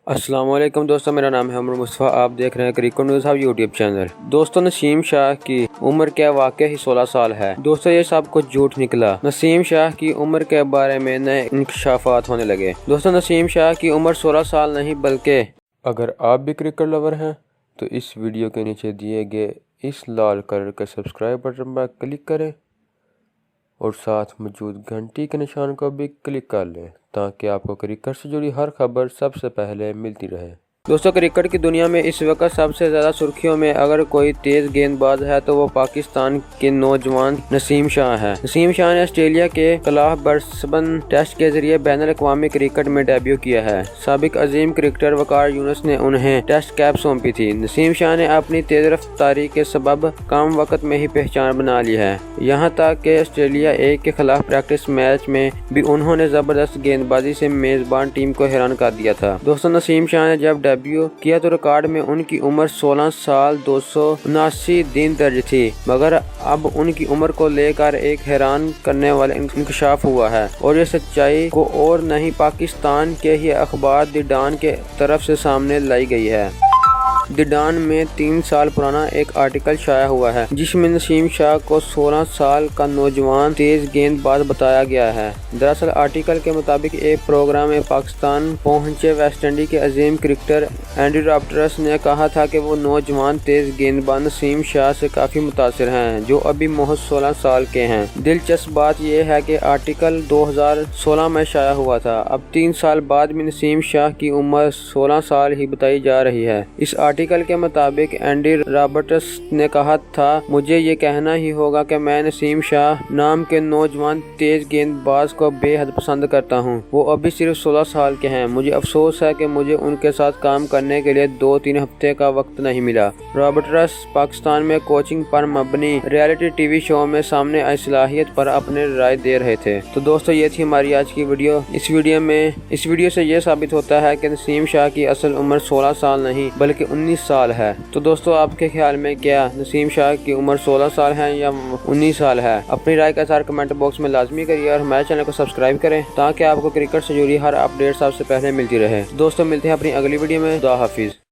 السلام علیکم دوستو، میرا نام ہے عمر مصطفیٰ۔ آپ دیکھ رہے ہیں cricket news hub YouTube channel. دوستو، نسیم شاہ کی عمر کیا واقعی ہی 16 سال ہے؟ دوستو، یہ سب کچھ جھوٹ نکلا۔ نسیم شاہ کی عمر کے بارے میں نئے انکشافات ہونے لگے۔ دوستو، نسیم شاہ کی عمر 16 سال نہیں بلکہ اگر آپ بھی کرکٹ لور ہیں تو اس ویڈیو کے نیچے دیے گئے اس لال کلر کے سبسکرائب بٹن پر کلک کریں اور ساتھ موجود گھنٹی کے نشان کو بھی کلک کر لیں تاکہ آپ کو کرکٹ سے جڑی ہر خبر سب سے پہلے ملتی رہے۔ دوستو، کرکٹ کی دنیا میں اس وقت سب سے زیادہ سرخیوں میں اگر کوئی تیز گیند باز ہے تو وہ پاکستان کے نوجوان نسیم شاہ ہے۔ نسیم شاہ نے آسٹریلیا کے خلاف برسبن ٹیسٹ کے ذریعے بین الاقوامی کرکٹ میں ڈیبیو کیا ہے۔ سابق عظیم کرکٹر وقار یونس نے انہیں ٹیسٹ کیپ سونپی تھی۔ نسیم شاہ نے اپنی تیز رفتاری کے سبب کم وقت میں ہی پہچان بنا لی ہے، یہاں تک کہ آسٹریلیا اے کے خلاف پریکٹس میچ میں بھی انہوں نے زبردست گیند بازی سے میزبان ٹیم کو حیران کر دیا تھا۔ دوستو، نسیم شاہ نے جب ڈیبیو کیا تو ریکارڈ میں ان کی عمر 16 سال 279 دن درج تھی، مگر اب ان کی عمر کو لے کر ایک حیران کرنے والا انکشاف ہوا ہے اور یہ سچائی کو اور نہیں پاکستان کے ہی اخبار دی ڈان کے طرف سے سامنے لائی گئی ہے۔ دی ڈان میں 3 سال پرانا ایک آرٹیکل شائع ہوا ہے جس میں نسیم شاہ کو 16 سال کا نوجوان تیز گیند باز بتایا گیا ہے۔ دراصل آرٹیکل کے مطابق ایک پروگرام میں پاکستان پہنچے ویسٹ انڈیز کے عظیم کرکٹر اینڈی رابرٹس نے کہا تھا کہ وہ نوجوان تیز گیند باز نسیم شاہ سے کافی متاثر ہیں جو ابھی محض 16 سال کے ہیں۔ دلچسپ بات یہ ہے کہ آرٹیکل 2016 میں شائع ہوا تھا، اب 3 سال بعد بھی نسیم شاہ کی عمر 16 سال ہی بتائی جا رہی ہے۔ اس آرٹیکل کے مطابق اینڈی رابرٹس نے کہا تھا، مجھے یہ کہنا ہی ہوگا کہ میں نسیم شاہ نام کے نوجوان تیز گیند باز کو بے حد پسند کرتا ہوں۔ وہ ابھی صرف 16 سال کے ہیں۔ مجھے افسوس ہے کہ مجھے ان کے ساتھ کام کرنے کے لیے 2-3 ہفتے کا وقت نہیں ملا۔ رابرٹس پاکستان میں کوچنگ پر مبنی ریئلٹی ٹی وی شو میں سامنے آئی صلاحیت پر اپنے رائے دے رہے تھے۔ تو دوستو، یہ تھی ہماری آج کی ویڈیو۔ اس ویڈیو سے یہ ثابت ہوتا ہے کہ نسیم شاہ کی اصل عمر 16 سال نہیں بلکہ 19 سال ہے۔ تو دوستو، آپ کے خیال میں کیا نسیم شاہ کی عمر 16 سال ہے یا 19 سال ہے؟ اپنی رائے کا اظہار کمنٹ باکس میں لازمی کریے اور ہمارے چینل کو سبسکرائب کریں تاکہ آپ کو کرکٹ سے جڑی ہر اپڈیٹ سب سے پہلے ملتی رہے۔ دوستو، ملتے ہیں اپنی اگلی ویڈیو میں۔ خدا حافظ۔